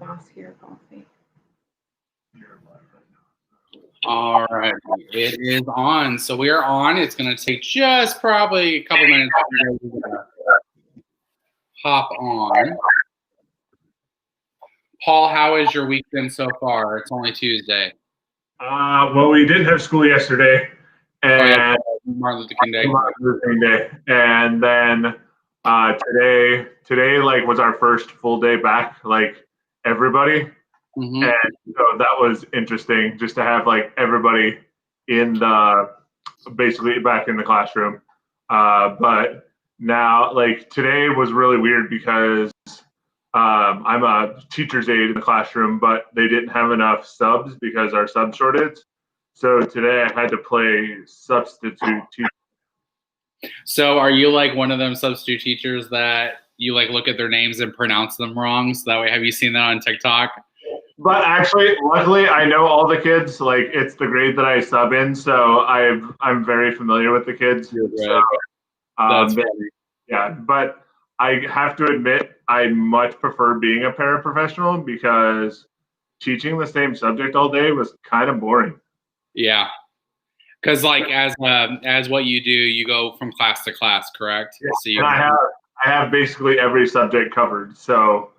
boss here, coffee. All right, it is on. So we are on. It's going to take just probably a couple minutes to hop on. Paul, how has your week been so far? It's only Tuesday. Well, we didn't have school yesterday, and Martin Luther King Day. And then today like was our first full day back, like everybody. Mm-hmm. And so that was interesting, just to have like everybody basically back in the classroom. But now, like today was really weird because I'm a teacher's aide in the classroom, but they didn't have enough subs because our sub shortage. So today I had to play substitute teacher. So are you like one of them substitute teachers that you like look at their names and pronounce them wrong? So that way, have you seen that on TikTok? But actually, luckily, I know all the kids. Like, it's the grade that I sub in, so I'm very familiar with the kids. So, That's funny. yeah. But I have to admit, I much prefer being a paraprofessional because teaching the same subject all day was kind of boring. Yeah, because like as what you do, you go from class to class, correct? Yeah. So you and I have basically every subject covered. So.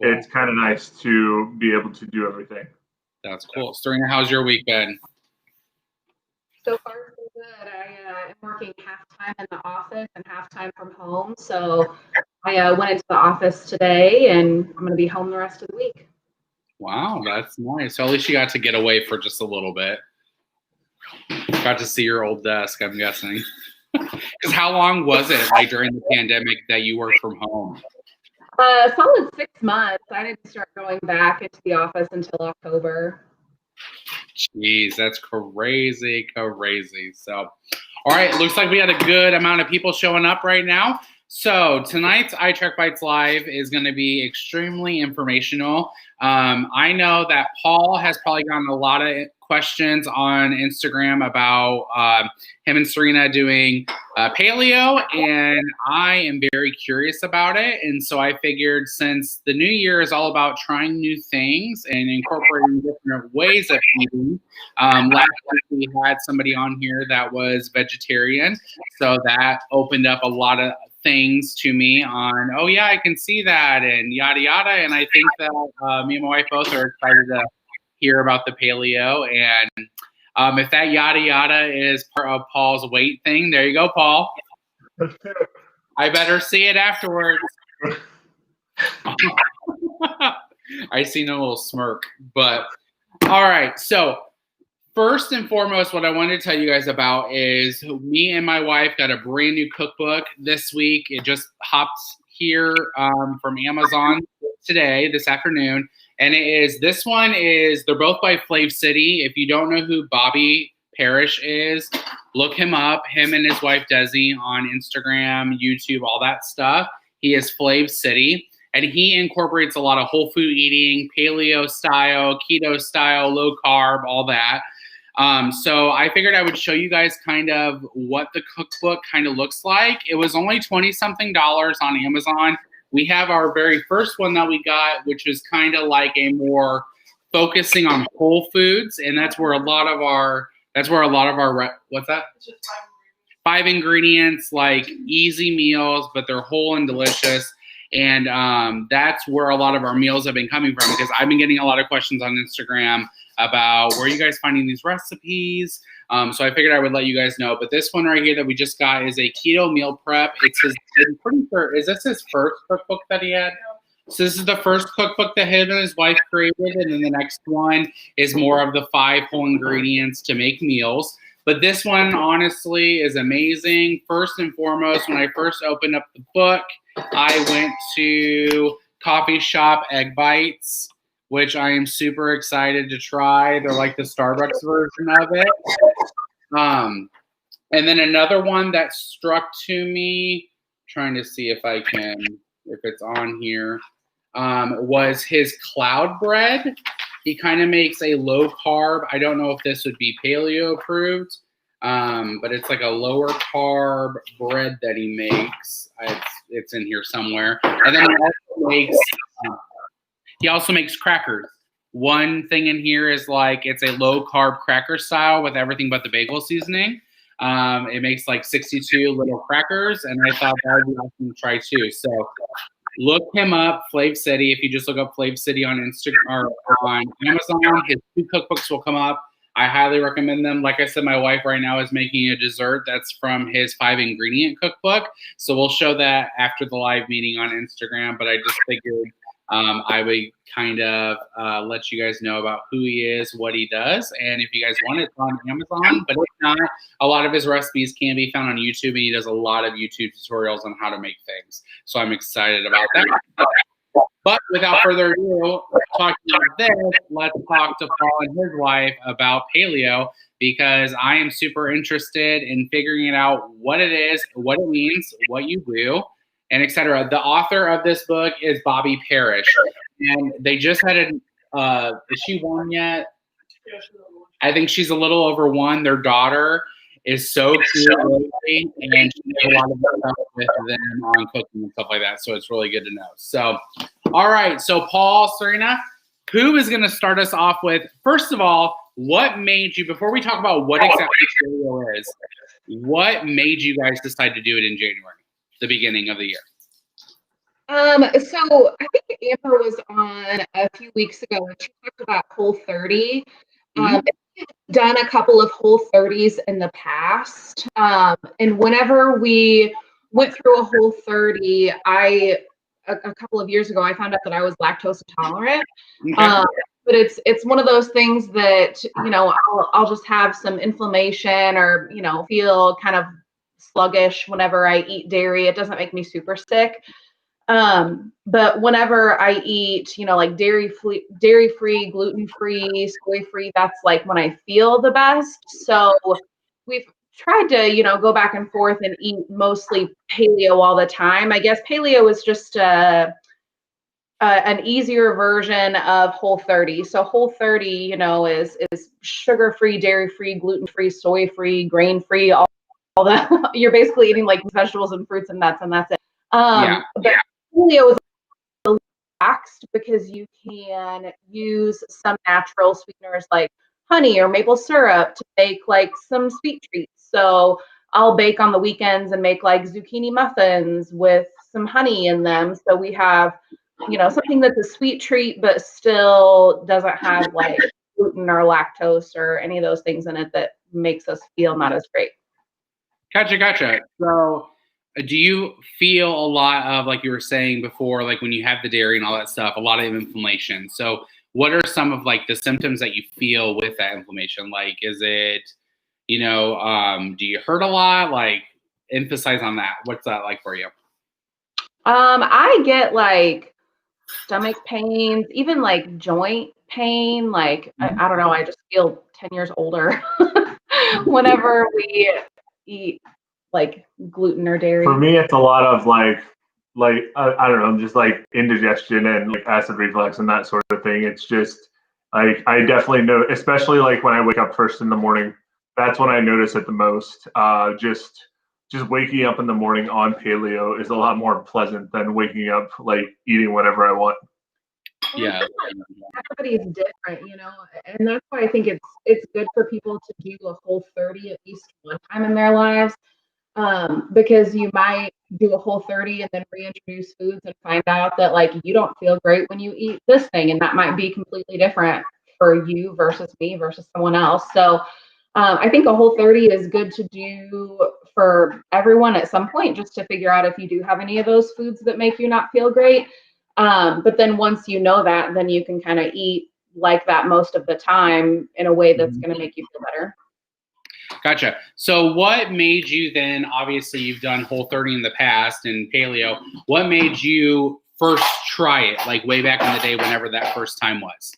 Cool. It's kind of nice to be able to do everything. That's cool. Serena, how's your week been? So far, so good. I am working half-time in the office and half-time from home. So I went into the office today, and I'm going to be home the rest of the week. Wow, that's nice. So at least you got to get away for just a little bit. Got to see your old desk, I'm guessing. Because how long was it, like during the pandemic, that you worked from home? Solid 6 months. I didn't start going back into the office until October. Jeez, that's crazy. So, all right, looks like we had a good amount of people showing up right now. So tonight's iTrackBites Live is going to be extremely informational. I know that Paul has probably gotten a lot of questions on Instagram about him and Serena doing paleo, and I am very curious about it. And so I figured, since the new year is all about trying new things and incorporating different ways of eating, last week we had somebody on here that was vegetarian, so that opened up a lot of things to me on, oh yeah, I can see that, and yada yada. And I think that me and my wife both are excited to hear about the paleo. And if that yada yada is part of Paul's weight thing, there you go, Paul. I better see it afterwards. I seen a little smirk. But all right, so first and foremost, what I wanted to tell you guys about is me and my wife got a brand new cookbook this week. It just hopped here from Amazon this afternoon. And this one is, they're both by Flav City. If you don't know who Bobby Parrish is, look him up, him and his wife Desi, on Instagram, YouTube, all that stuff. He is Flav City. And he incorporates a lot of whole food eating, paleo style, keto style, low carb, all that. So I figured I would show you guys kind of what the cookbook kind of looks like. It was only $20-something on Amazon. We have our very first one that we got, which is kind of like a more focusing on whole foods, and that's where a lot of our what's that? 5 ingredients, like easy meals, but they're whole and delicious. And that's where a lot of our meals have been coming from, because I've been getting a lot of questions on Instagram about where are you guys finding these recipes. So I figured I would let you guys know. But this one right here that we just got is a keto meal prep. I'm pretty sure, is this his first cookbook that he had? So this is the first cookbook that him and his wife created, and then the next one is more of the 5 whole ingredients to make meals. But this one, honestly, is amazing. First and foremost, when I first opened up the book, I went to Coffee Shop Egg Bites, which I am super excited to try. They're like the Starbucks version of it. And then another one that struck to me, trying to see if it's on here, was his cloud bread. He kind of makes a low carb. I don't know if this would be paleo approved, but it's like a lower carb bread that he makes. It's in here somewhere. And then he also makes He also makes crackers. One thing in here is like it's a low carb cracker style with everything but the bagel seasoning. It makes like 62 little crackers, and I thought that would be awesome to try too. So look him up, Flav City. If you just look up Flav City on Instagram or on Amazon, his 2 cookbooks will come up. I highly recommend them. Like I said, my wife right now is making a dessert that's from his 5-ingredient cookbook. So we'll show that after the live meeting on Instagram. But I just figured I would kind of let you guys know about who he is, what he does. And if you guys want it, it's on Amazon. But if not, a lot of his recipes can be found on YouTube. And he does a lot of YouTube tutorials on how to make things. So I'm excited about that. But without further ado, talking about this, let's talk to Paul and his wife about paleo, because I am super interested in figuring out what it is, what it means, what you do, and etc. The author of this book is Bobby Parrish, and they just had is she 1 yet? I think she's a little over 1. Their daughter is so cute lately, and she does a lot of stuff with them on cooking and stuff like that. So it's really good to know. So, all right. So Paul, Serena, who is going to start us off with? First of all, what made you, before we talk about what exactly paleo is, what made you guys decide to do it in January, the beginning of the year? So I think Amber was on a few weeks ago and she talked about Whole30. Done a couple of Whole30s in the past. And whenever we went through a Whole30, a couple of years ago, I found out that I was lactose intolerant. Okay. But it's one of those things that, you know, I'll just have some inflammation or, you know, feel kind of sluggish whenever I eat dairy. It doesn't make me super sick. But whenever I eat, you know, like dairy-free, gluten-free, soy-free, that's like when I feel the best. So we've tried to, you know, go back and forth and eat mostly paleo all the time. I guess paleo is just an easier version of Whole30. So Whole30, you know, is sugar-free, dairy-free, gluten-free, soy-free, grain-free, all the you're basically eating like vegetables and fruits and nuts, and that's it. But paleo is relaxed because you can use some natural sweeteners like honey or maple syrup to make like some sweet treats. So I'll bake on the weekends and make like zucchini muffins with some honey in them. So we have, you know, something that's a sweet treat but still doesn't have like gluten or lactose or any of those things in it that makes us feel not as great. Gotcha. So do you feel a lot of, like you were saying before, like when you have the dairy and all that stuff, a lot of inflammation? So what are some of like the symptoms that you feel with that inflammation? Like, is it, you know, do you hurt a lot? Like, emphasize on that. What's that like for you? I get like stomach pains, even like joint pain. Like, I don't know, I just feel 10 years older whenever we eat like gluten or dairy. For me, it's a lot of like I don't know, just like indigestion and like acid reflux and that sort of thing. It's just like I definitely know, especially like when I wake up first in the morning. That's when I notice it the most. Just waking up in the morning on paleo is a lot more pleasant than waking up like eating whatever I want. Yeah, everybody's different, you know, and that's why I think it's good for people to do a Whole30 at least one time in their lives. Because you might do a Whole30 and then reintroduce foods and find out that like you don't feel great when you eat this thing, and that might be completely different for you versus me versus someone else. So I think a Whole30 is good to do for everyone at some point, just to figure out if you do have any of those foods that make you not feel great. But then once you know that, then you can kind of eat like that most of the time in a way that's going to make you feel better. Gotcha. So what made you then, obviously you've done Whole30 in the past and paleo, what made you first try it, like way back in the day, whenever that first time was?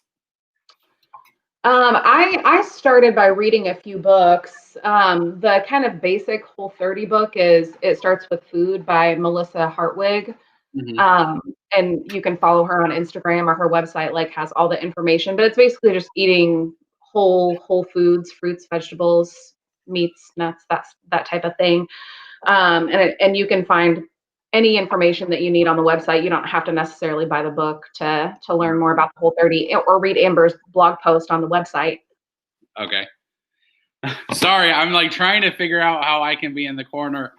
I started by reading a few books. The kind of basic Whole30 book is It Starts with Food by Melissa Hartwig. And you can follow her on Instagram, or her website like has all the information, but it's basically just eating whole foods, fruits, vegetables, meats, nuts, that type of thing. And you can find any information that you need on the website. You don't have to necessarily buy the book to learn more about the Whole30 or read Amber's blog post on the website. Okay. Sorry, I'm like trying to figure out how I can be in the corner.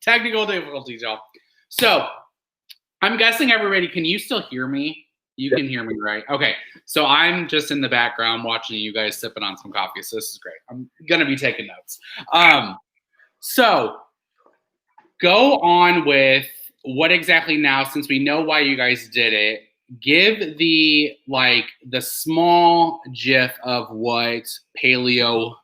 Technical difficulties, y'all. So I'm guessing everybody, can you still hear me? You can hear me, right? Okay. So I'm just in the background watching you guys sipping on some coffee. So this is great. I'm going to be taking notes. So go on with what exactly now, since we know why you guys did it, give the small gif of what paleo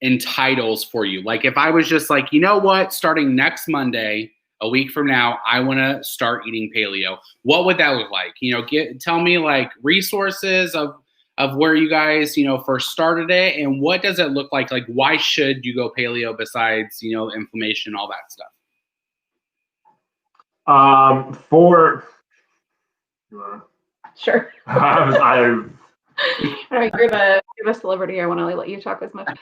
entitles for you. Like if I was just like, you know what, starting next Monday, a week from now, I want to start eating paleo. What would that look like? You know, tell me like resources of where you guys, you know, first started it, and what does it look like? Like, why should you go paleo besides, you know, inflammation, all that stuff? Sure. I've You're the celebrity. I want to let you talk as much.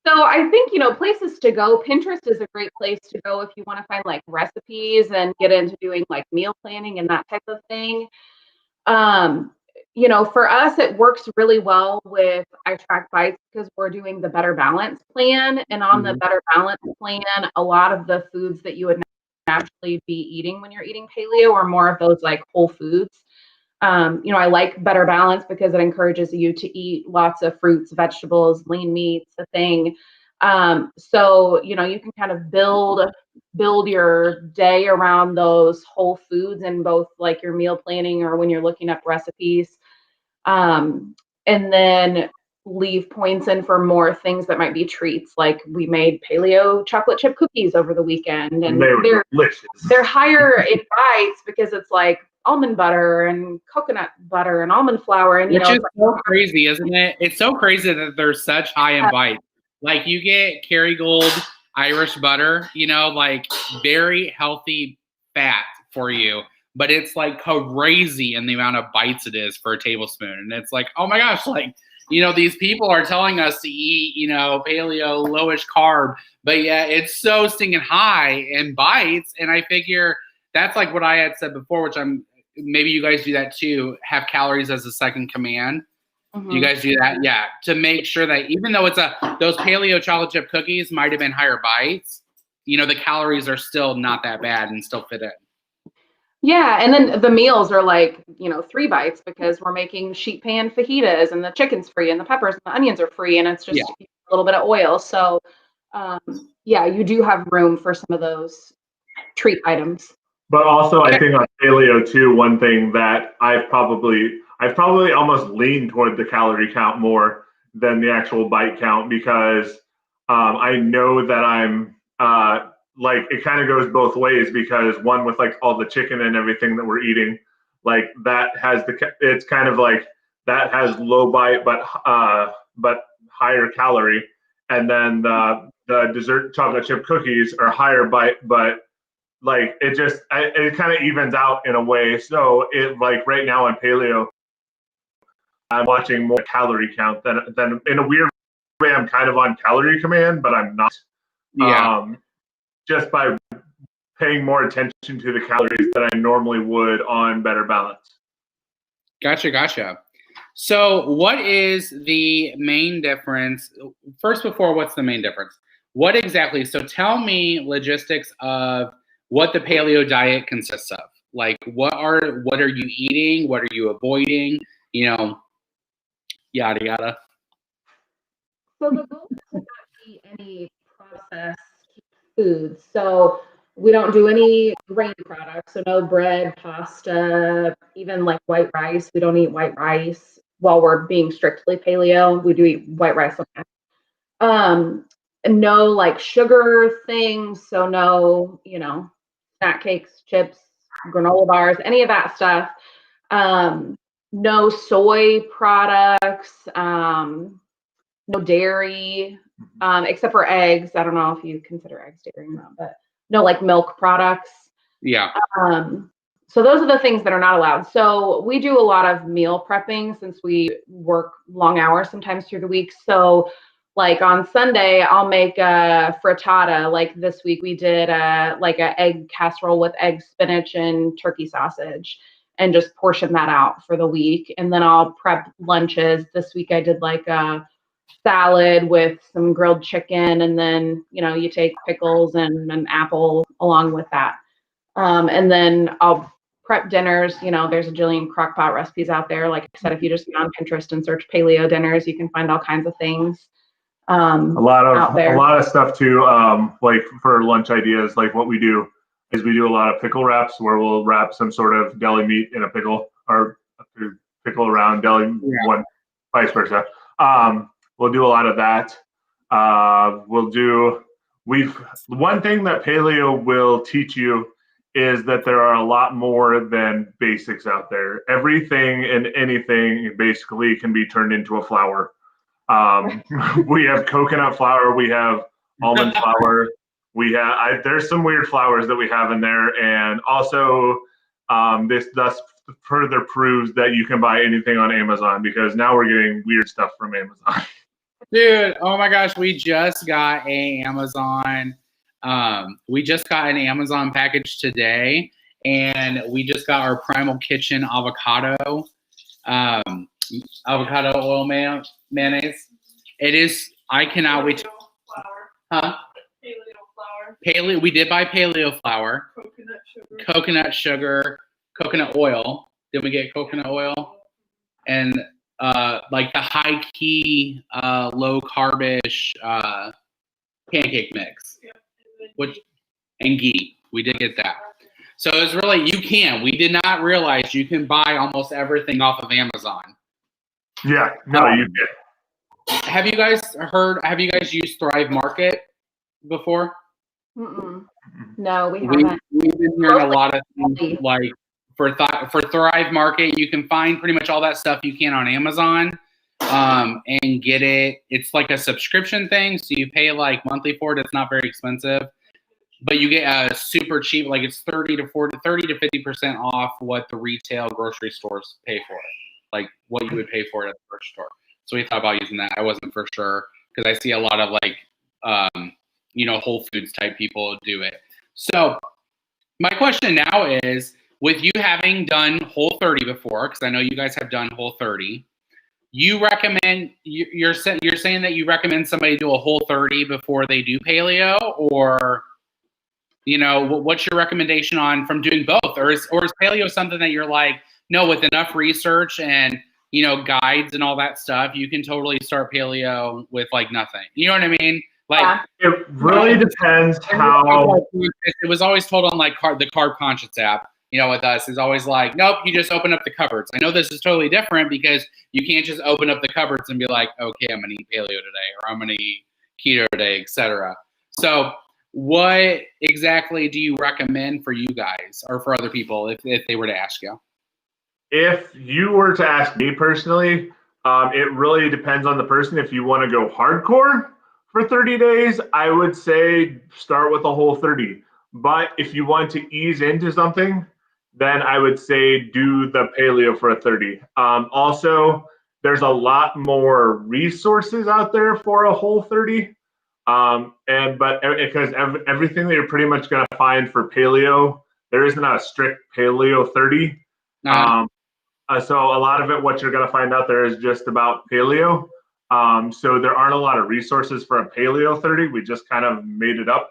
So I think, you know, places to go. Pinterest is a great place to go if you want to find like recipes and get into doing like meal planning and that type of thing. You know, for us, it works really well with iTrackBites because we're doing the Better Balance plan. And on the Better Balance plan, a lot of the foods that you would naturally be eating when you're eating paleo are more of those like whole foods. You know, I like Better Balance because it encourages you to eat lots of fruits, vegetables, lean meats, a thing. So, you know, you can kind of build your day around those whole foods in both like your meal planning or when you're looking up recipes. And then leave points in for more things that might be treats. Like we made paleo chocolate chip cookies over the weekend, and they're delicious. They're higher in bites because it's like almond butter and coconut butter and almond flour, and which is so crazy, isn't it? It's so crazy that they're such high in bites. Like you get Kerrygold Irish butter, you know, like very healthy fat for you, but it's like crazy in the amount of bites it is for a tablespoon. And it's like, oh my gosh, like, you know, these people are telling us to eat, you know, paleo, lowish carb, but yeah, it's so stinking high in bites. And I figure that's like what I had said before, which maybe you guys do that too, have calories as a second command. Do you guys do that? Yeah. To make sure that even though those paleo chocolate chip cookies might have been higher bites, you know, the calories are still not that bad and still fit in. Yeah. And then the meals are like, you know, 3 bites because we're making sheet pan fajitas and the chicken's free and the peppers and the onions are free. And it's just a little bit of oil. So, yeah, you do have room for some of those treat items. But also, I think on paleo too, one thing that I've probably almost leaned toward the calorie count more than the actual bite count because I know that I'm like it kind of goes both ways because one with like all the chicken and everything that we're eating, like that has it's kind of like that has low bite but higher calorie, and then the dessert chocolate chip cookies are higher bite but like it kind of evens out in a way. So it like right now on paleo, I'm watching more calorie count than in a weird way. I'm kind of on calorie command, but I'm not. Yeah. Just by paying more attention to the calories than I normally would on Better Balance. Gotcha. So what is the main difference? First, what's the main difference? What exactly? So tell me logistics of what the paleo diet consists of. Like what are you eating? What are you avoiding? You know, yada yada. So the goal is to not eat any processed foods. So we don't do any grain products. So no bread, pasta, even like white rice. We don't eat white rice while we're being strictly paleo. We do eat white rice sometimes. No like sugar things. So no, you know, snack cakes, chips, granola bars, any of that stuff. No soy products, no dairy, except for eggs. I don't know if you consider eggs dairy or not, but no like milk products. Yeah. So those are the things that are not allowed. So we do a lot of meal prepping since we work long hours sometimes through the week. So like on Sunday, I'll make a frittata. Like this week, we did like an egg casserole with egg, spinach, and turkey sausage, and just portion that out for the week. And then I'll prep lunches. This week, I did like a salad with some grilled chicken, and then you take pickles and an apple along with that. And then I'll prep dinners. There's a jillion crockpot recipes out there. Like I said, if you just get on Pinterest and search paleo dinners, you can find all kinds of things out there. A lot of stuff too. Like for lunch ideas, like what we do is we do a lot of pickle wraps where we'll wrap some sort of deli meat in a pickle, or pickle around deli one, vice versa. We'll do a lot of that. One thing that paleo will teach you is that there are a lot more than basics out there. Everything and anything basically can be turned into a flour. We have coconut flour, we have almond flour, there's some weird flours that we have in there, and also this thus further proves that you can buy anything on Amazon, because now we're getting weird stuff from Amazon. Dude, oh my gosh, we just got an Amazon package today, and we just got our Primal Kitchen avocado oil mayonnaise. It is, I cannot wait. Huh? Paleo flour. We did buy paleo flour. Coconut sugar, coconut oil. Did we get coconut oil? And like the high key, low carbish pancake mix, and ghee. We did get that. So it's really, we did not realize you can buy almost everything off of Amazon. Yeah, no, you did. Have you guys used Thrive Market before? Mm-mm. No, we haven't. We've been hearing a lot of things like for Thrive Market, you can find pretty much all that stuff you can on Amazon, and get it. It's like a subscription thing, so you pay like monthly for it. It's not very expensive, but you get super cheap. Like it's 30 to 50% off what the retail grocery stores pay for it, like what you would pay for it at the grocery store. So we thought about using that. I wasn't for sure, because I see a lot of like Whole Foods type people do it. So my question now is, with you having done Whole30 before, because I know you guys have done Whole30, you're saying that you recommend somebody do a Whole30 before they do paleo, or what's your recommendation on from doing both, or is paleo something that you're like, no, with enough research and guides and all that stuff, you can totally start paleo with like nothing? You know what I mean? Like, it really depends how. It was always told on like the Carb Conscious app. With us, is always like, nope, you just open up the cupboards. I know this is totally different, because you can't just open up the cupboards and be like, okay, I'm gonna eat paleo today, or I'm gonna eat keto today, etc. So what exactly do you recommend for you guys, or for other people, if they were to ask you? If you were to ask me personally, it really depends on the person. If you want to go hardcore for 30 days, I would say start with a Whole30. But if you want to ease into something, then I would say do the paleo for a 30. Also, there's a lot more resources out there for a Whole30. Because everything that you're pretty much going to find for paleo, there isn't a strict paleo 30. So a lot of it, what you're going to find out there, is just about paleo. So there aren't a lot of resources for a paleo 30. We just kind of made it up.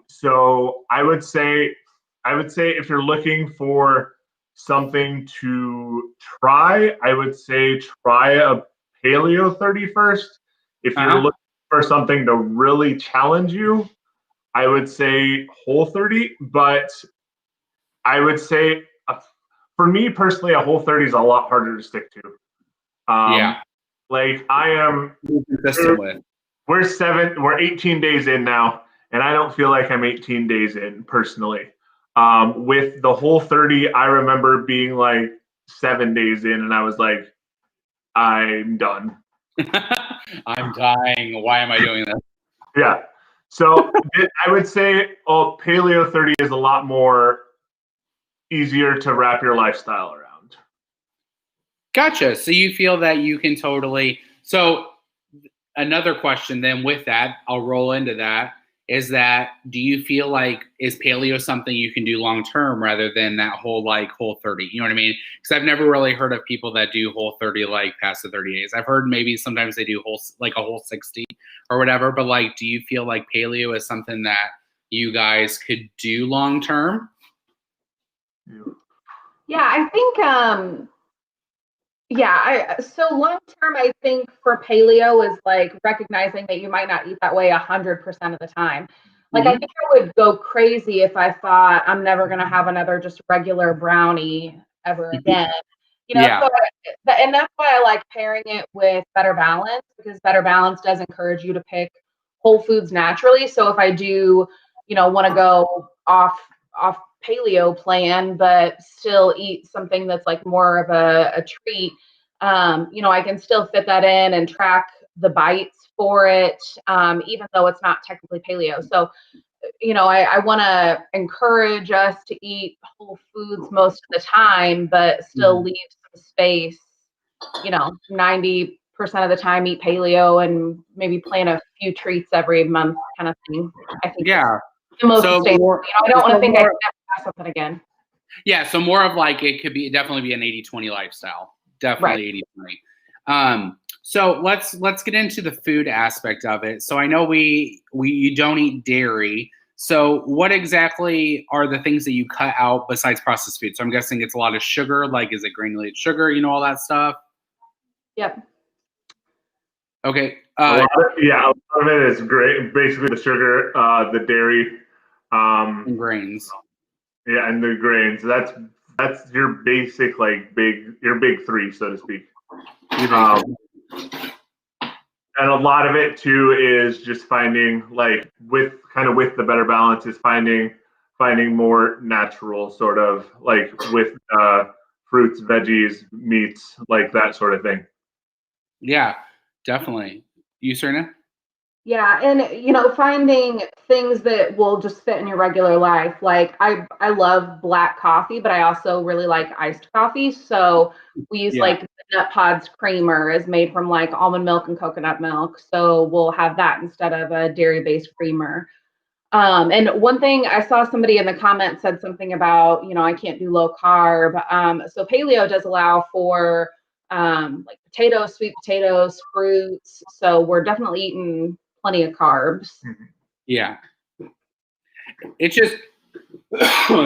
So I would say if you're looking for something to try, I would say try a paleo 30 first. If you're looking for something to really challenge you, I would say Whole30. But I would say, for me personally, a Whole30 is a lot harder to stick to. Like I am, we're 18 days in now, and I don't feel like I'm 18 days in personally. With the Whole30, I remember being like 7 days in, and I was like, I'm done. I'm dying. Why am I doing this? Yeah. So I would say paleo 30 is a lot more easier to wrap your lifestyle around. Gotcha. So you feel that you can totally. So another question then with that, I'll roll into that, is that do you feel like is paleo something you can do long term rather than that whole like whole 30? You know what I mean? Because I've never really heard of people that do whole 30 like past the 30 days. I've heard maybe sometimes they do whole like a whole 60 or whatever, but like do you feel like paleo is something that you guys could do long term? Yeah, I think so long term, I think for paleo is like recognizing that you might not eat that way 100% of the time. Like I think I would go crazy if I thought I'm never gonna have another just regular brownie ever again. You know, Yeah. and that's why I like pairing it with Better Balance, because Better Balance does encourage you to pick whole foods naturally. So if I do, want to go off paleo plan, but still eat something that's like more of a treat, I can still fit that in and track the bites for it, even though it's not technically paleo. So, I want to encourage us to eat whole foods most of the time, but still leave some space, 90% of the time eat paleo and maybe plan a few treats every month kind of thing. I think the most sustainable. I don't want to think I can never have something again. Yeah, so more of like it could be definitely be an 80-20 lifestyle. Definitely 80-20. So let's get into the food aspect of it. So I know you don't eat dairy. So what exactly are the things that you cut out besides processed food? So I'm guessing it's a lot of sugar, like is it granulated sugar, all that stuff? Yep. Okay. A lot of it is great. Basically the sugar, the dairy, and grains. Yeah, and the grains. That's your basic your big three, so to speak. And a lot of it too is just finding with the Better Balance is finding more natural sort of like with fruits, veggies, meats, like that sort of thing. Yeah, definitely. You, Serena? Yeah, and finding things that will just fit in your regular life. Like I love black coffee, but I also really like iced coffee. So we use like the Nut Pods creamer is made from like almond milk and coconut milk. So we'll have that instead of a dairy-based creamer. And one thing I saw somebody in the comments said something about, I can't do low carb. So paleo does allow for like potatoes, sweet potatoes, fruits. So we're definitely eating plenty of carbs. Yeah. It's just,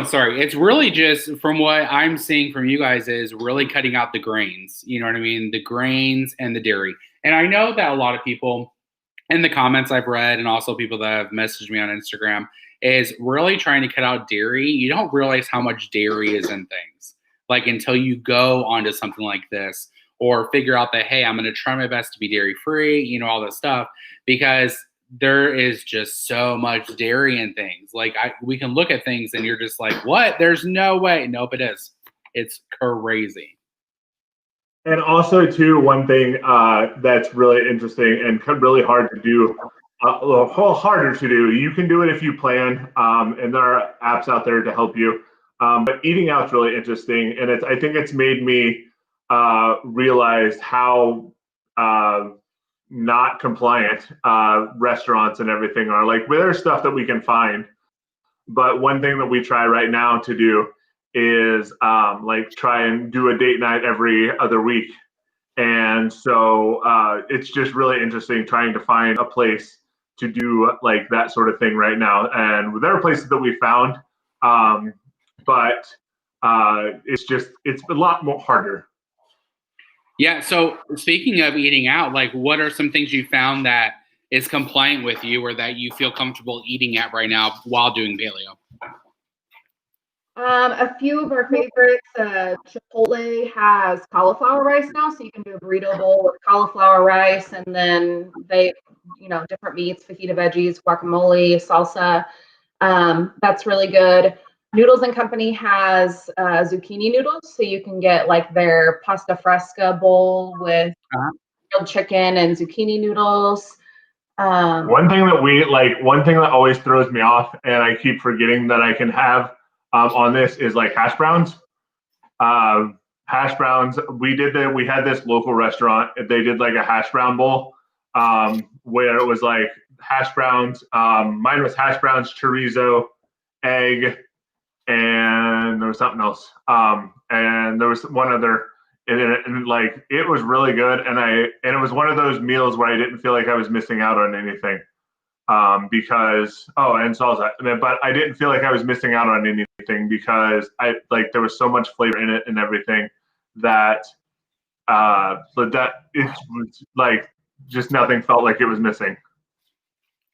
sorry, it's really just from what I'm seeing from you guys is really cutting out the grains. You know what I mean? The grains and the dairy. And I know that a lot of people in the comments I've read and also people that have messaged me on Instagram is really trying to cut out dairy. You don't realize how much dairy is in things like until you go onto something like this or figure out that, hey, I'm going to try my best to be dairy free, all this stuff, because there is just so much dairy in things. Like we can look at things and you're just like, what? There's no way. Nope, it is. It's crazy. And also, too, one thing that's really interesting and really hard to do, a little harder to do. You can do it if you plan, and there are apps out there to help you. But eating out's really interesting, and I think it's made me realize how not compliant restaurants and everything are. Like, there's stuff that we can find, but one thing that we try right now to do is try and do a date night every other week. And so it's just really interesting trying to find a place to do like that sort of thing right now. And there are places that we found, but it's a lot more harder. Yeah. So speaking of eating out, like what are some things you found that is compliant with you or that you feel comfortable eating at right now while doing paleo? A few of our favorites, Chipotle has cauliflower rice now, so you can do a burrito bowl with cauliflower rice, and then they, different meats, fajita veggies, guacamole, salsa. That's really good. Noodles and Company has zucchini noodles, so you can get like their pasta fresca bowl with grilled chicken and zucchini noodles. One thing that always throws me off, and I keep forgetting that I can have on this is like hash browns. Hash browns. We had this local restaurant. They did like a hash brown bowl, where it was like hash browns. Mine was hash browns, chorizo, egg, and there was something else. And there was one other, and like it was really good. And it was one of those meals where I didn't feel like I was missing out on anything. Because and salsa, but I didn't feel like I was missing out on anything because there was so much flavor in it and everything that it was like just nothing felt like it was missing.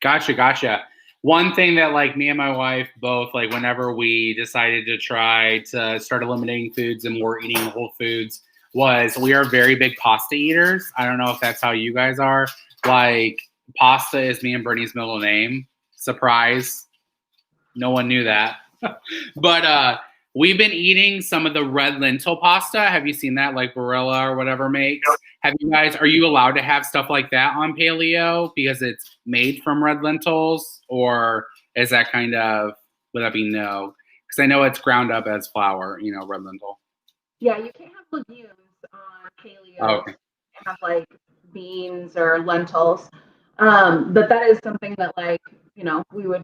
Gotcha. One thing that like me and my wife both like whenever we decided to try to start eliminating foods and more eating whole foods was we are very big pasta eaters. I don't know if that's how you guys are. Like pasta is me and Brittany's middle name. Surprise. No one knew that. But we've been eating some of the red lentil pasta. Have you seen that? Like Barilla or whatever makes. Yep. Are you allowed to have stuff like that on paleo because it's made from red lentils? Or is that would that be no? Because I know it's ground up as flour, red lentil. Yeah, you can't have legumes on paleo. Oh, okay. You have like beans or lentils. But that is something that we would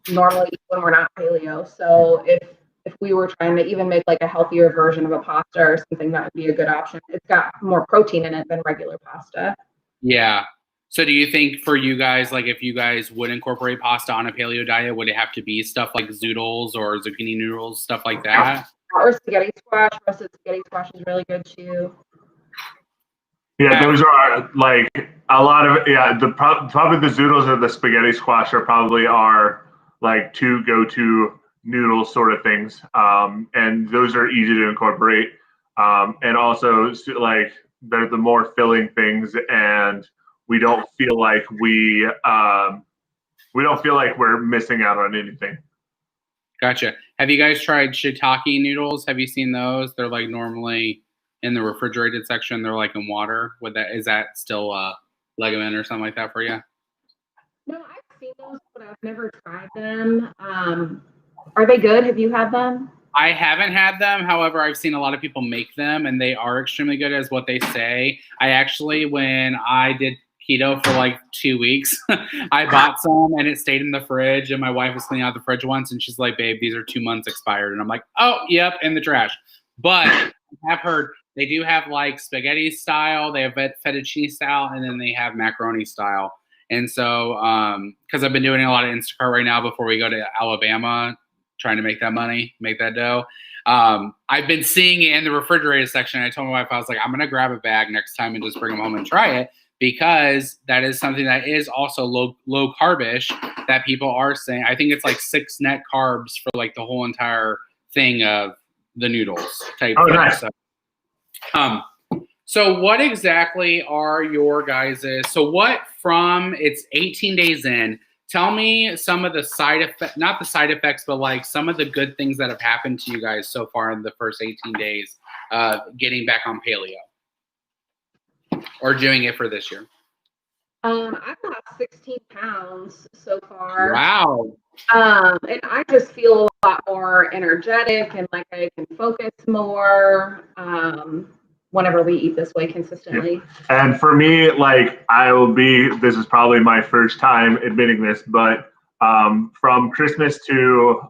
normally eat when we're not paleo. So if we were trying to even make like a healthier version of a pasta or something, that would be a good option. It's got more protein in it than regular pasta. Yeah. So do you think for you guys, like if you guys would incorporate pasta on a paleo diet, would it have to be stuff like zoodles or zucchini noodles, stuff like that? Or spaghetti squash. Roasted spaghetti squash is really good too. Yeah, those are like a lot of probably the zoodles or the spaghetti squash are probably our like two go-to noodle sort of things, and those are easy to incorporate, and also like they're the more filling things, and we don't feel like we don't feel like we're missing out on anything. Gotcha. Have you guys tried shiitake noodles? Have you seen those? They're like normally in the refrigerated section. They're like in water. Is that still ligament or something like that for you? No, I've seen those, but I've never tried them. Are they good? Have you had them? I haven't had them. However, I've seen a lot of people make them, and they are extremely good as what they say. I actually, when I did keto for like 2 weeks, I bought some, and it stayed in the fridge, and my wife was cleaning out the fridge once, and she's like, babe, these are 2 months expired. And I'm like, oh, yep, in the trash. But I have heard they do have like spaghetti style, they have fettuccine style, and then they have macaroni style. And so, because I've been doing a lot of Instacart right now before we go to Alabama, trying to make that money, make that dough. I've been seeing it in the refrigerator section. I told my wife, I was like, I'm going to grab a bag next time and just bring them home and try it, because that is something that is also low carbish that people are saying. I think it's like 6 net carbs for like the whole entire thing of the noodles type thing. Nice. So what exactly are your guys's? So what from it's 18 days in, tell me some of the side effects, not the side effects, but like some of the good things that have happened to you guys so far in the first 18 days getting back on paleo or doing it for this year. I've lost 16 pounds so far. Wow. And I just feel a lot more energetic and like I can focus more whenever we eat this way consistently. Yeah. And for me, like this is probably my first time admitting this, but from Christmas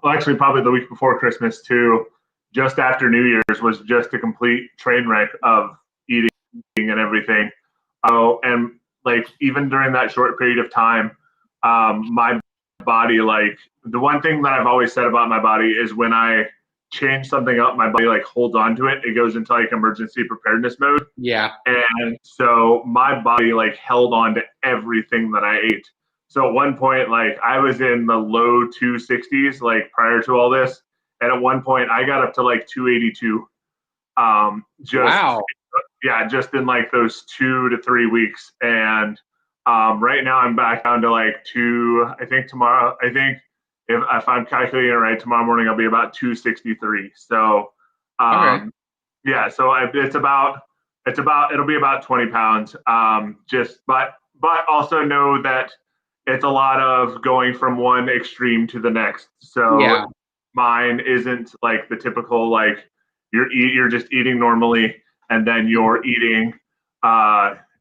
actually probably the week before Christmas to just after New Year's was just a complete train wreck of eating and everything. And like even during that short period of time, my body, like the one thing that I've always said about my body is when I change something up, my body like holds on to it. It goes into like emergency preparedness mode. Yeah. And so my body like held on to everything that I ate. So at one point, like I was in the low 260s, like prior to all this. And at one point I got up to like 282. Wow. Yeah, just in like those 2 to 3 weeks. And right now I'm back down to like I think if I'm calculating it right, tomorrow morning I'll be about 263. So okay. Yeah, so it'll be about 20 pounds. But also know that it's a lot of going from one extreme to the next. So yeah. Mine isn't like the typical like you're just eating normally and then you're eating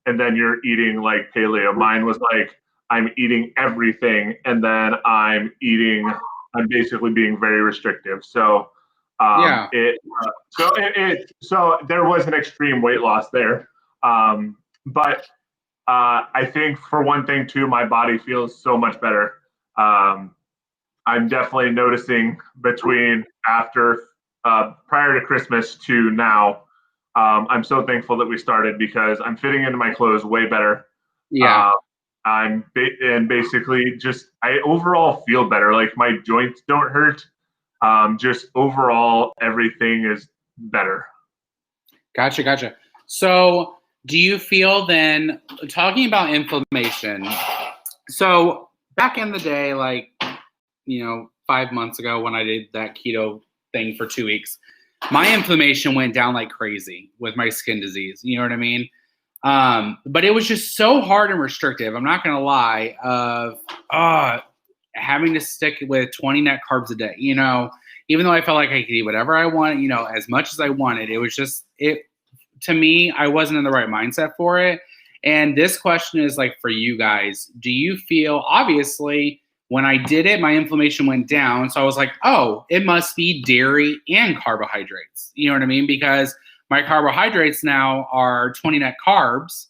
and then you're eating like paleo. Mine was like, I'm eating everything, and then I'm basically being very restrictive. So Yeah. so there was an extreme weight loss there. But I think for one thing too, my body feels so much better. I'm definitely noticing between prior to Christmas to now. I'm so thankful that we started because I'm fitting into my clothes way better. Yeah. And basically just I overall feel better. Like my joints don't hurt. Just overall everything is better. Gotcha. So do you feel then, talking about inflammation, so back in the day, like, 5 months ago when I did that keto thing for 2 weeks, my inflammation went down like crazy with my skin disease. You know what I mean? But it was just so hard and restrictive. I'm not going to lie, of having to stick with 20 net carbs a day, even though I felt like I could eat whatever I wanted, as much as I wanted. It was just, to me, I wasn't in the right mindset for it. And this question is like for you guys, do you feel, obviously, when I did it, my inflammation went down. So I was like, oh, it must be dairy and carbohydrates. You know what I mean? Because my carbohydrates now are 20 net carbs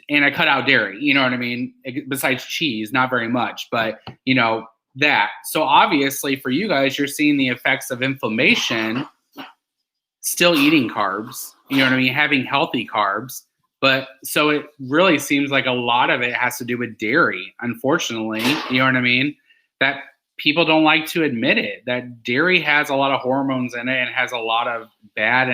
and I cut out dairy. You know what I mean? Besides cheese, not very much, but that. So obviously for you guys, you're seeing the effects of inflammation, still eating carbs, you know what I mean? Having healthy carbs. But so it really seems like a lot of it has to do with dairy, unfortunately. You know what I mean? That people don't like to admit it, that dairy has a lot of hormones in it and has a lot of bad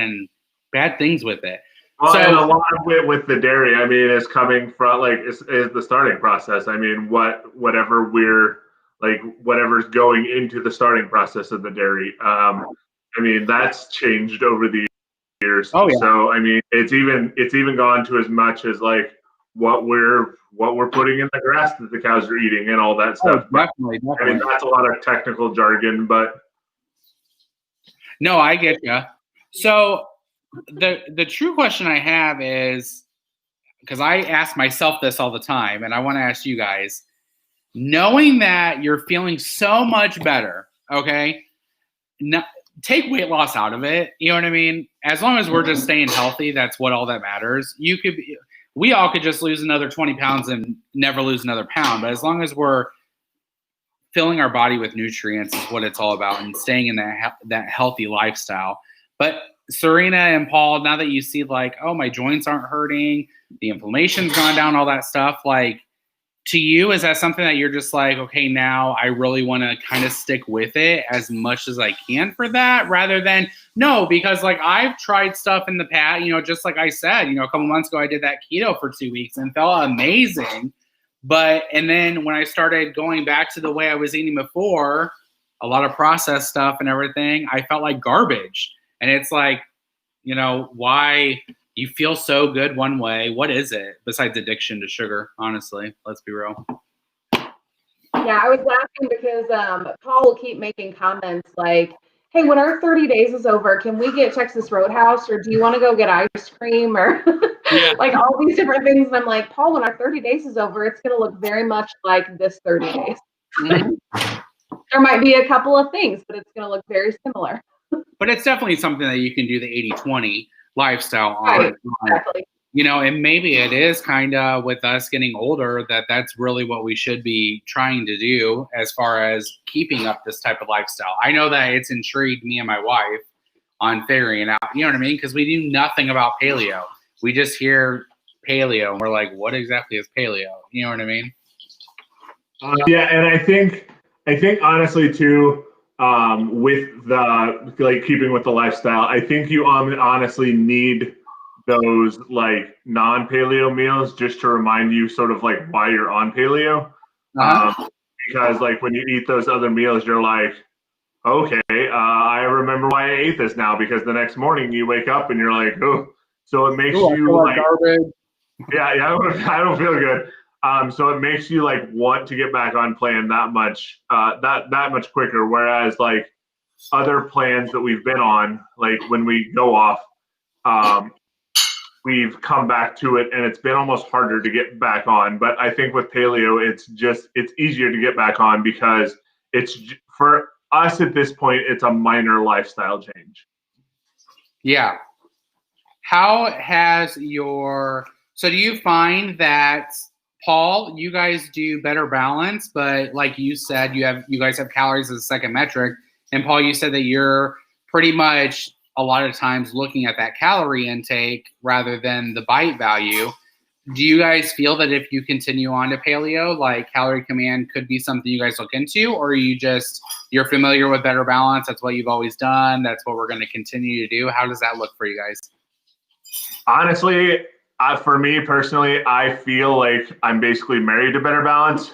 things with it. Well, so, and a lot of it with the dairy, I mean, is coming from is the starting process. I mean, whatever's going into the starting process of the dairy. I mean, that's changed over the years. Oh, yeah. So I mean, it's even gone to as much as like what we're putting in the grass that the cows are eating and all that stuff. Definitely. I mean, that's a lot of technical jargon, but no, I get you. So the true question I have is, because I ask myself this all the time, and I want to ask you guys, knowing that you're feeling so much better, okay? Take weight loss out of it. You know what I mean? As long as we're just staying healthy, that's what all that matters. We all could just lose another 20 pounds and never lose another pound. But as long as we're filling our body with nutrients is what it's all about, and staying in that healthy lifestyle. But Serena and Paul, now that you see like, oh, my joints aren't hurting, the inflammation's gone down, all that stuff, like, to you, is that something that you're just like, okay, now I really want to kind of stick with it as much as I can for that, rather than no, because like I've tried stuff in the past, just like I said, a couple months ago, I did that keto for 2 weeks and felt amazing. And then when I started going back to the way I was eating before, a lot of processed stuff and everything, I felt like garbage. And it's like, why you feel so good one way? What is it besides addiction to sugar? Honestly, let's be real. Yeah, I was laughing because Paul will keep making comments like, hey, when our 30 days is over, can we get Texas Roadhouse, or do you want to go get ice cream, or like all these different things? And I'm like, Paul, when our 30 days is over, it's going to look very much like this 30 days. Mm-hmm. There might be a couple of things, but it's going to look very similar. But it's definitely something that you can do the 80-20 lifestyle on. Right, exactly. And maybe it is kind of with us getting older that's really what we should be trying to do as far as keeping up this type of lifestyle. I know that it's intrigued me and my wife on figuring out, you know what I mean? Because we do nothing about paleo. We just hear paleo and we're like, what exactly is paleo? You know what I mean? Yeah, and I think honestly too, with the like keeping with the lifestyle, I think you honestly need those like non-paleo meals just to remind you sort of like why you're on paleo. Because like when you eat those other meals, you're like, okay, I remember why I ate this now, because the next morning you wake up and you're like, oh, so it makes you like garbage. Yeah, I don't feel good. So it makes you like want to get back on plan that much quicker. Whereas like other plans that we've been on, like when we go off, we've come back to it, and it's been almost harder to get back on. But I think with paleo, it's easier to get back on because it's, for us at this point, it's a minor lifestyle change. Yeah. How has so do you find that, Paul, you guys do better balance, but like you said, you guys have calories as a second metric. And Paul, you said that you're pretty much a lot of times looking at that calorie intake rather than the bite value. Do you guys feel that if you continue on to paleo, like Calorie Command could be something you guys look into, or you're familiar with better balance? That's what you've always done. That's what we're going to continue to do. How does that look for you guys? Honestly, for me personally, I feel like I'm basically married to Better Balance.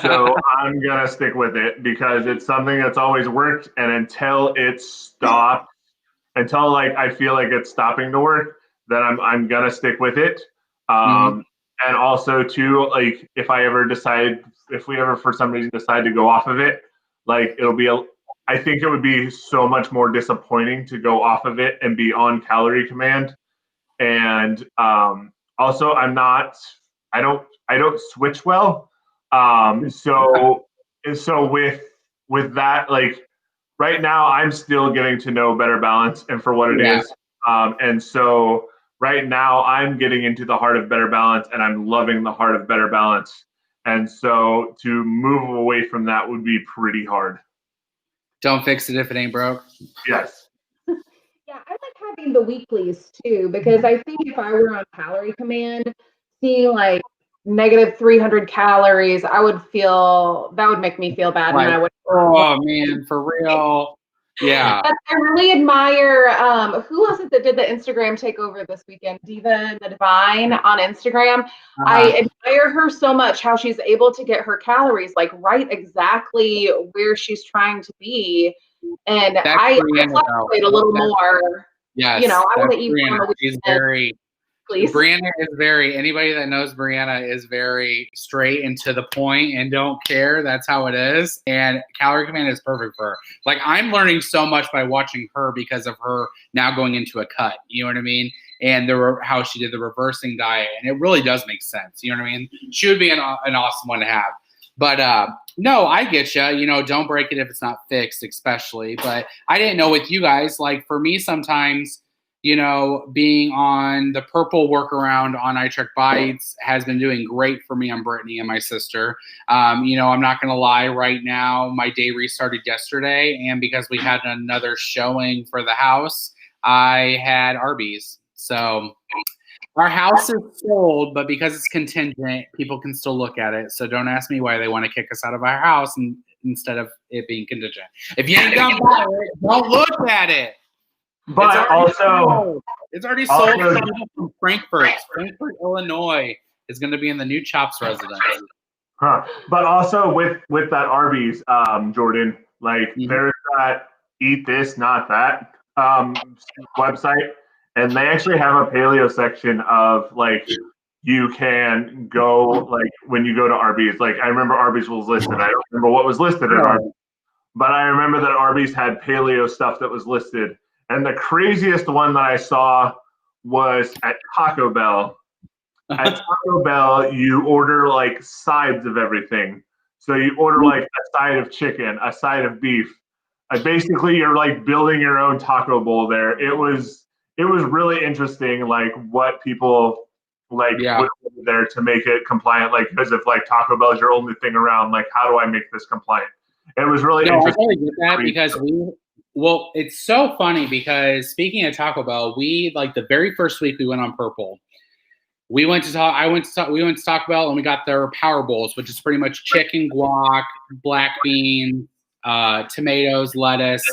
So I'm going to stick with it because it's something that's always worked. And until it stops, until like I feel like it's stopping to work, then I'm going to stick with it. And also too, like if we ever for some reason decide to go off of it, like I think it would be so much more disappointing to go off of it and be on Calorie Command. And also I don't switch well. So with that, like right now I'm still getting to know Better Balance and for what it is. And so right now I'm getting into the heart of Better Balance and I'm loving the heart of Better Balance. And so to move away from that would be pretty hard. Don't fix it if it ain't broke. Yes. Yeah, I like having the weeklies too, because I think if I were on Calorie Command, seeing like negative 300 calories, that would make me feel bad. Right. And I would. Oh man, for real. Yeah. I really admire, who was it that did the Instagram takeover this weekend? Diva the Divine on Instagram. I admire her so much, how she's able to get her calories like right exactly where she's trying to be. And I fluctuate a little more. Yes. You know, I want to eat on the She's weekend. very, Please. Brianna is anybody that knows Brianna is very straight and to the point and don't care. That's how it is. And Calorie Command is perfect for her. Like I'm learning so much by watching her because of her now going into a cut. You know what I mean? And how she did the reversing diet. And it really does make sense. You know what I mean? She would be an awesome one to have. But no, I get you. You know, don't break it if it's not fixed, especially. But I didn't know with you guys, like for me sometimes, you know, being on the purple workaround on iTrackBites has been doing great for me and Brittany and my sister. You know, I'm not going to lie, right now, my day restarted yesterday. And because we had another showing for the house, I had Arby's. So our house is sold, but because it's contingent, people can still look at it. So don't ask me why they want to kick us out of our house instead of it being contingent. If you ain't done buy it, don't look at it. But it's already sold from Frankfurt, Illinois is going to be in the new Chops residence. But also with that Arby's, Jordan, like there's that Eat This, Not That website, and they actually have a paleo section of like you can go like when you go to Arby's. Like I remember Arby's was listed. I don't remember what was listed at Arby's, but I remember that Arby's had paleo stuff that was listed. And the craziest one that I saw was at Taco Bell. At Taco Bell, you order like sides of everything. So you order like a side of chicken, a side of beef. Basically, you're like building your own taco bowl there. It was really interesting, like what people like would order there to make it compliant. Like because if like Taco Bell is your only thing around, like how do I make this compliant? It was really interesting. I totally get that because well, it's so funny because speaking of Taco Bell, we like the very first week we went on Purple. We went to Taco Bell and we got their Power Bowls, which is pretty much chicken, guac, black beans, tomatoes, lettuce,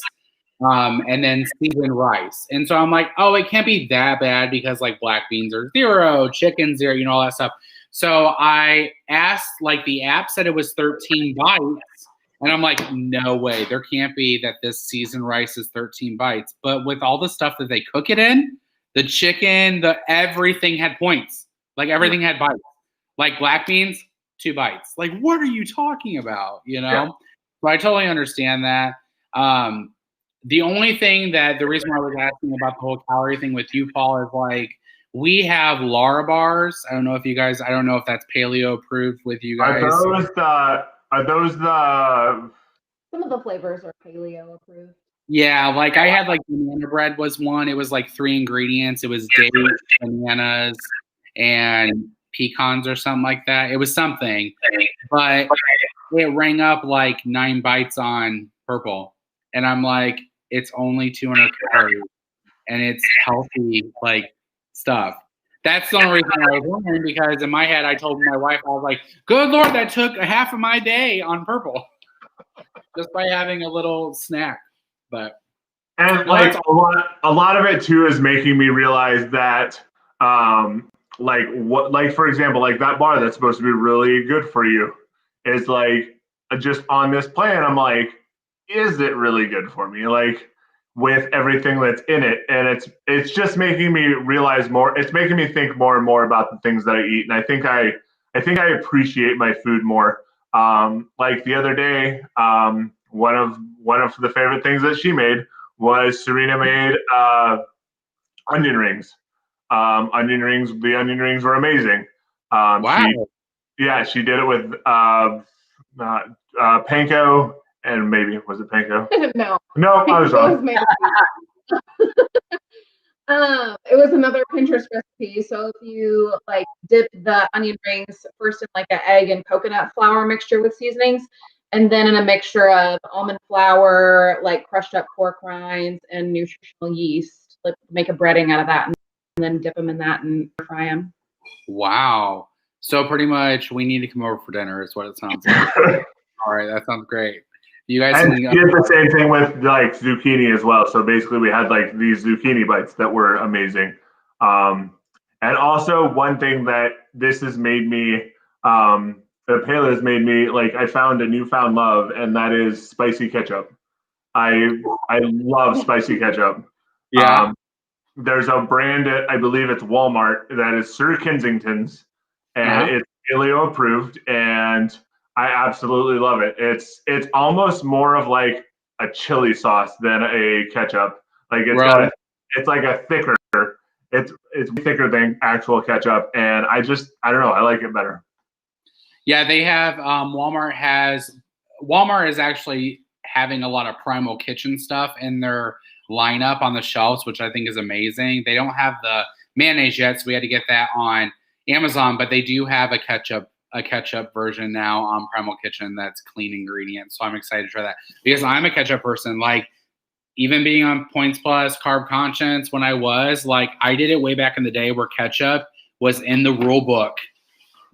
and then seasoned rice. And so I'm like, oh, it can't be that bad because like black beans are 0, chicken 0, you know, all that stuff. So I asked, like the app said it was 13 bites. And I'm like, no way. There can't be that this seasoned rice is 13 bites. But with all the stuff that they cook it in, the chicken, everything had points. Like everything had bites. Like black beans, 2 bites. Like, what are you talking about? You know? Yeah. So I totally understand that. The only thing the reason why I was asking about the whole calorie thing with you, Paul, is like We have Lara bars. I don't know if that's paleo approved with you guys. Are those the? Some of the flavors are paleo approved. Yeah, like I had like banana bread was one. It was like 3 ingredients. It was dates, bananas, and pecans or something like that. It was something, but it rang up like 9 bites on Purple, and I'm like, it's only 200 calories, and it's healthy like stuff. That's the only reason I was wondering, because in my head I told my wife, I was like, good Lord, that took a half of my day on Purple just by having a little snack. But And like a lot of it too is making me realize that like for example, like that bar that's supposed to be really good for you is like just on this plan, I'm like, is it really good for me? Like with everything that's in it. And it's just making me realize more. It's making me think more and more about the things that I eat. And I think I appreciate my food more. Like the other day, one of the favorite things that she made was Serena made onion rings. The onion rings were amazing. wow. She did it with panko and maybe, was it panko? No, I was wrong. It was another Pinterest recipe. So if you like dip the onion rings first in like an egg and coconut flour mixture with seasonings, and then in a mixture of almond flour, like crushed up pork rinds and nutritional yeast, like make a breading out of that, and then dip them in that and fry them. Wow. So pretty much we need to come over for dinner is what it sounds like. All right, that sounds great. You guys and did the same thing with like zucchini as well. So basically we had like these zucchini bites that were amazing. And also one thing that this has made me, the paleo has made me, like I found a newfound love, and that is spicy ketchup. I love spicy ketchup. Yeah. There's a brand at, I believe it's Walmart, that is Sir Kensington's, and it's paleo approved, and I absolutely love it. It's almost more of like a chili sauce than a ketchup. Like it's like a thicker. It's thicker than actual ketchup, and I don't know. I like it better. Yeah, they have Walmart is actually having a lot of Primal Kitchen stuff in their lineup on the shelves, which I think is amazing. They don't have the mayonnaise yet, so we had to get that on Amazon, but they do have a ketchup version now on Primal Kitchen that's clean ingredients. So I'm excited to try that because I'm a ketchup person. Like even being on Points Plus, Carb Conscience, when I was like, I did it way back in the day where ketchup was in the rule book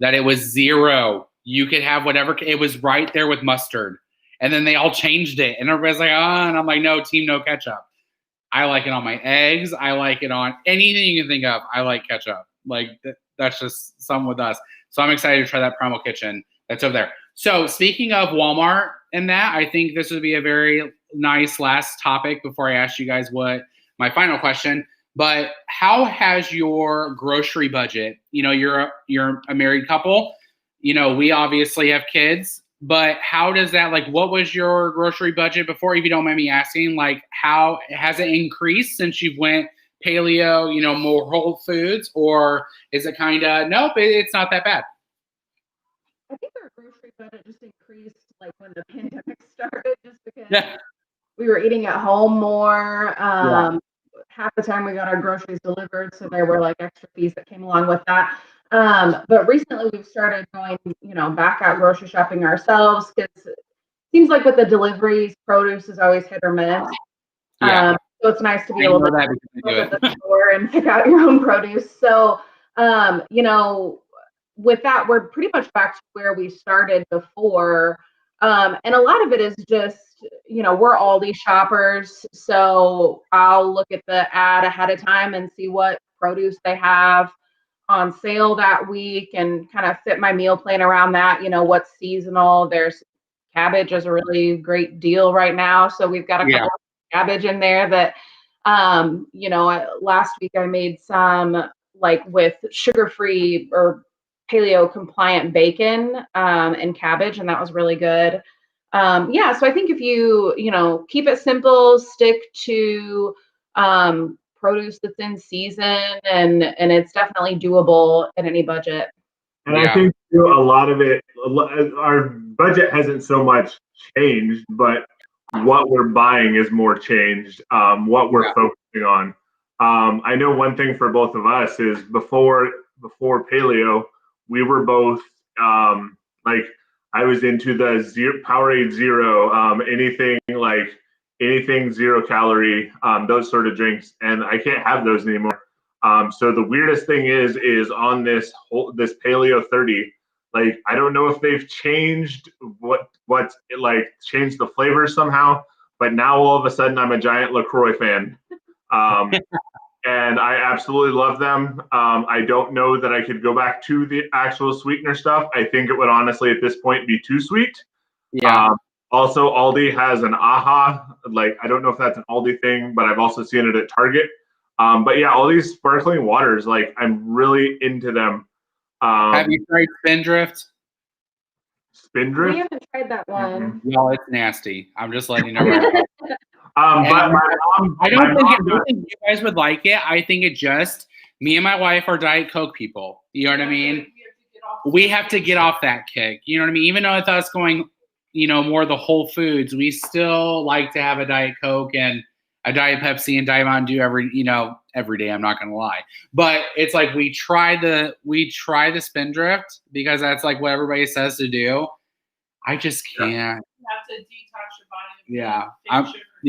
that it was 0. You could have whatever. It was right there with mustard. And then they all changed it. And everybody's like, and I'm like, no, team, no ketchup. I like it on my eggs. I like it on anything you can think of. I like ketchup. Like that's just something with us. So I'm excited to try that Primal Kitchen that's over there. So speaking of Walmart and that, I think this would be a very nice last topic before I ask you guys what my final question. But how has your grocery budget? You know, you're a married couple. You know, we obviously have kids. But how does that, like, what was your grocery budget before, if you don't mind me asking? Like, how has it increased since you've went paleo, you know, more whole foods? Or is it kind of, nope, it's not that bad? I think our grocery budget just increased, like, when the pandemic started, just because we were eating at home more. Half the time we got our groceries delivered, so there were, like, extra fees that came along with that. But recently we've started going, you know, back out grocery shopping ourselves because it seems like with the deliveries, produce is always hit or miss. So it's nice to be able to go to the store and pick out your own produce. So, you know, with that, we're pretty much back to where we started before. And a lot of it is just, you know, we're Aldi shoppers. So I'll look at the ad ahead of time and see what produce they have on sale that week and kind of fit my meal plan around that. You know, what's seasonal. There's cabbage is a really great deal right now. So we've got a couple of cabbage in there that, you know, last week I made some like with sugar-free or paleo compliant bacon and cabbage, and that was really good. So I think if you know, keep it simple, stick to produce that's in season, and it's definitely doable at any budget. And I think too, a lot of it, our budget hasn't so much changed, but what we're buying is more changed. What we're focusing on. I know one thing for both of us is before paleo, we were both like I was into the Powerade Zero, anything 0 calorie, those sort of drinks, and I can't have those anymore. So the weirdest thing is on this Paleo 30, like I don't know if they've changed what's like changed the flavor somehow, but now all of a sudden I'm a giant LaCroix fan. And I absolutely love them. I don't know that I could go back to the actual sweetener stuff. I think it would honestly at this point be too sweet. Yeah. Also, Aldi has an AHA. Like I don't know if that's an Aldi thing, but I've also seen it at Target. But yeah, all these sparkling waters, like I'm really into them. Have you tried Spindrift? Spindrift? We haven't tried that one. No, it's nasty. I'm just letting you know right now. But I don't think you guys would like it. I think it just me and my wife are Diet Coke people. You know what I mean? We have to get off that kick. You know what I mean? Even though it's us going, more the Whole Foods, we still like to have a Diet Coke and a Diet Pepsi and Diet Mountain Dew every day. I'm not gonna lie, but it's like we try the Spindrift because that's like what everybody says to do. I just can't. You have to detox your body. Yeah,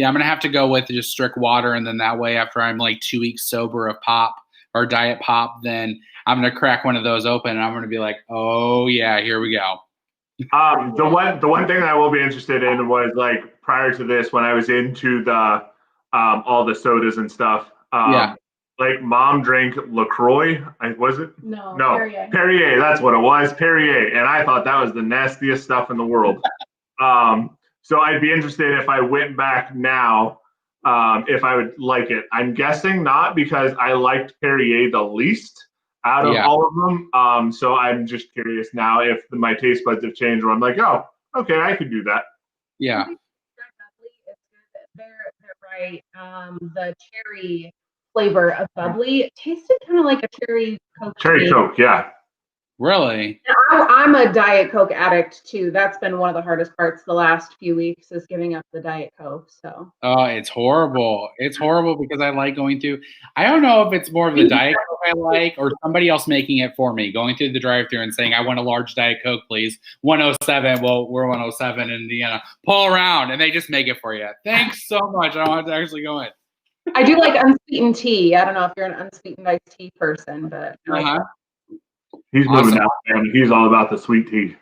I'm gonna have to go with just strict water, and then that way, after I'm like 2 weeks sober of pop or diet pop, then I'm gonna crack one of those open, and I'm gonna be like, oh yeah, here we go. The one thing I will be interested in was like prior to this, when I was into the all the sodas and stuff. Like mom drank LaCroix. Was it? No, Perrier. That's what it was, Perrier. And I thought that was the nastiest stuff in the world. So I'd be interested if I went back now, if I would like it. I'm guessing not because I liked Perrier the least out of all of them. So I'm just curious now if my taste buds have changed, where I'm like, oh, okay, I could do that. Yeah. They're right. The cherry flavor of bubbly. It tasted kind of like a cherry Coke. Cherry Coke, yeah. Really? I'm a Diet Coke addict too. That's been one of the hardest parts the last few weeks is giving up the Diet Coke. So. Oh, it's horrible. It's horrible because I like going through. I don't know if it's more of the Diet Coke I like or somebody else making it for me, going through the drive-thru and saying, "I want a large Diet Coke, please." 107. Well, we're 107 in Indiana. Pull around, and they just make it for you. Thanks so much. I don't have to actually go in. I do like unsweetened tea. I don't know if you're an unsweetened iced tea person, but. He's moving out, man. He's all about the sweet tea.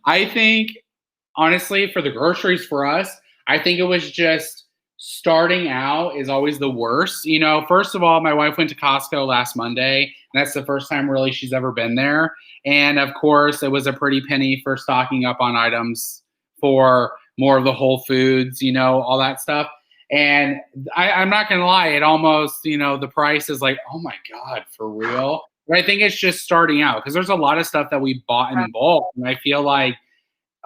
I think, honestly, for the groceries for us, I think it was just starting out is always the worst. First of all, my wife went to Costco last Monday, and that's the first time really she's ever been there. And of course, it was a pretty penny for stocking up on items for more of the Whole Foods, all that stuff. And I'm not going to lie, it almost, the price is like, oh my God, for real? But I think it's just starting out because there's a lot of stuff that we bought in bulk. And I feel like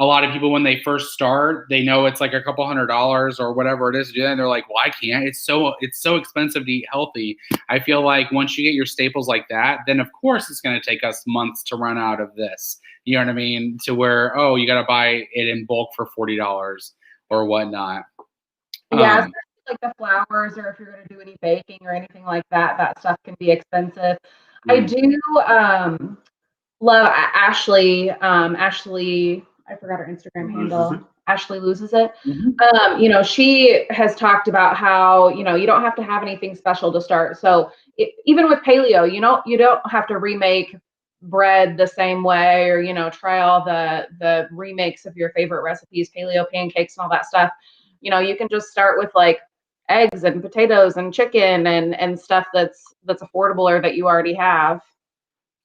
a lot of people, when they first start, they know it's like a couple $100s or whatever it is to do that. And they're like, well, I can't. It's so expensive to eat healthy. I feel like once you get your staples like that, then of course it's going to take us months to run out of this. You know what I mean? To where, you got to buy it in bulk for $40 or whatnot. Yeah, like the flours, or if you're going to do any baking or anything like that, that stuff can be expensive. I do love Ashley. Ashley, I forgot her Instagram handle. Ashley Loses It. Mm-hmm. She has talked about how, you don't have to have anything special to start. So even with paleo, you don't have to remake bread the same way or, try all the remakes of your favorite recipes, paleo pancakes and all that stuff. You can just start with like eggs and potatoes and chicken and stuff that's affordable or that you already have.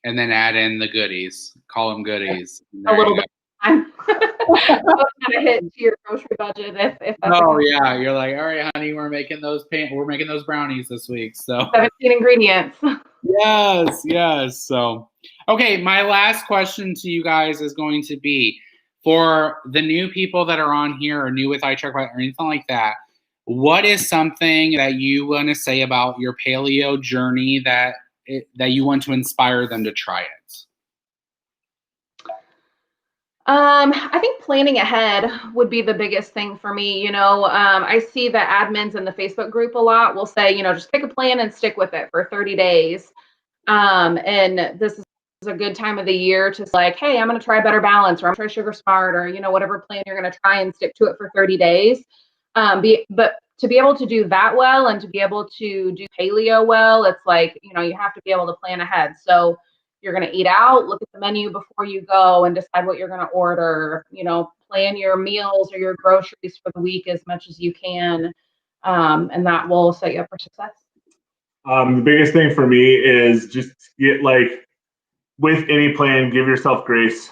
And then add in the goodies. Call them goodies. A little bit. I'm kind of hit to your grocery budget if that's yeah, you're like, all right, honey, we're making those brownies this week. So 17 ingredients. Yes. So, okay, my last question to you guys is going to be for the new people that are on here or new with iTrackBites or anything like that. what is something that you want to say about your paleo journey that you want to inspire them to try it? I think planning ahead would be the biggest thing for me. I see the admins in the Facebook group a lot will say, just pick a plan and stick with it for 30 days. And this is a good time of the year to like, hey, I'm going to try Better Balance, or I'm going to try Sugar Smart, or, whatever plan you're going to try and stick to it for 30 days. But to be able to do that well and to be able to do paleo well, it's like, you have to be able to plan ahead. So you're going to eat out, look at the menu before you go and decide what you're going to order, plan your meals or your groceries for the week as much as you can. And that will set you up for success. The biggest thing for me is just with any plan, give yourself grace.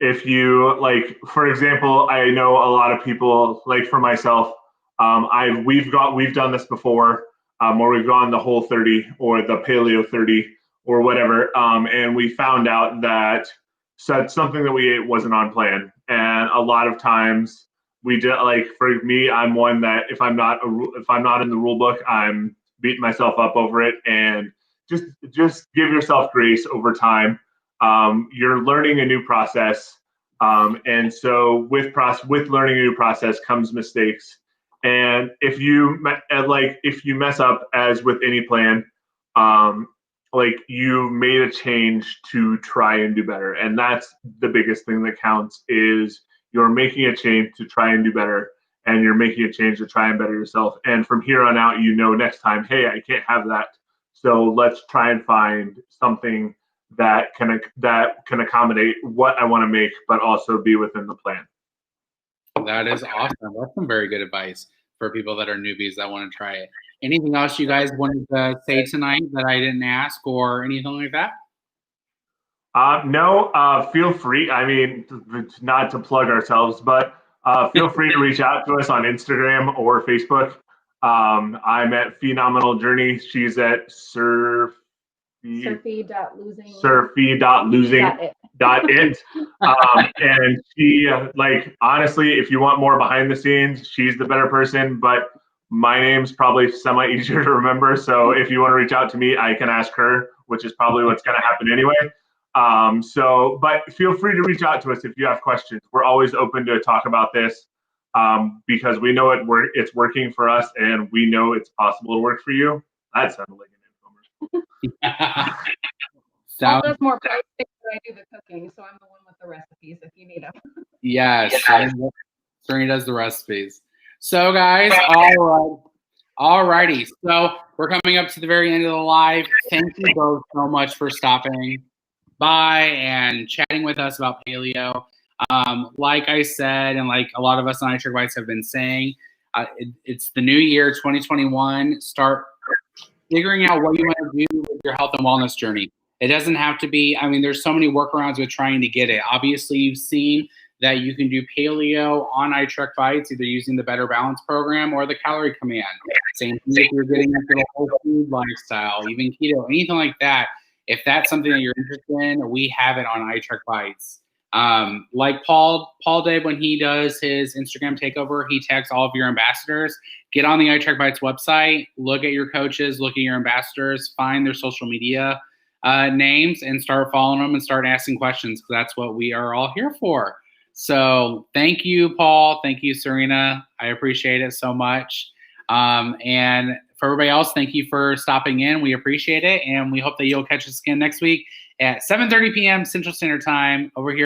If you for example, I know a lot of people, for myself, we've done this before, where we've gone the whole 30 or the paleo 30 or whatever, and we found out that something that we ate wasn't on plan, and a lot of times we did. For me, I'm one that if I'm not in the rule book, I'm beating myself up over it, and just give yourself grace over time. You're learning a new process, and so with learning a new process comes mistakes. And if you mess up, as with any plan, you made a change to try and do better, and that's the biggest thing that counts. Is you're making a change to try and do better, and you're making a change to try and better yourself. And from here on out, next time, hey, I can't have that. So let's try and find something that can accommodate what I want to make, but also be within the plan. That is awesome. That's some very good advice for people that are newbies that want to try it. Anything else you guys wanted to say tonight that I didn't ask or anything like that? No, feel free. I mean, not to plug ourselves, but feel free to reach out to us on Instagram or Facebook. I'm at Phenomenal Journey. She's at surfy.losing.it. And she, honestly, if you want more behind the scenes, she's the better person, but my name's probably semi easier to remember. So if you want to reach out to me, I can ask her, which is probably what's going to happen anyway. But feel free to reach out to us if you have questions. We're always open to talk about this, because we know it's working for us, and we know it's possible to work for you. That sounded like an infomercial. Paul does more pricing than I do the cooking, so I'm the one with the recipes if you need them. Yes, Serena does the recipes. So guys, all righty. So we're coming up to the very end of the live. Thank you both so much for stopping by and chatting with us about paleo. Like I said, and like a lot of us on iTrackBites have been saying, it's the new year, 2021. Start figuring out what you want to do with your health and wellness journey. It doesn't have to be, there's so many workarounds with trying to get it. Obviously, you've seen that you can do paleo on iTrackBites, either using the Better Balance program or the calorie command. Same thing if you're getting into the whole food lifestyle, even keto, anything like that. If that's something that you're interested in, we have it on iTrackBites. Like Paul did when he does his Instagram takeover, he tags all of your ambassadors. Get on the iTrackBites website, look at your coaches, look at your ambassadors, find their social media names, and start following them and start asking questions, because that's what we are all here for. So thank you, Paul. Thank you, Serena. I appreciate it so much. And for everybody else, thank you for stopping in. We appreciate it. And we hope that you'll catch us again next week at 7:30 p.m. Central Standard Time over here.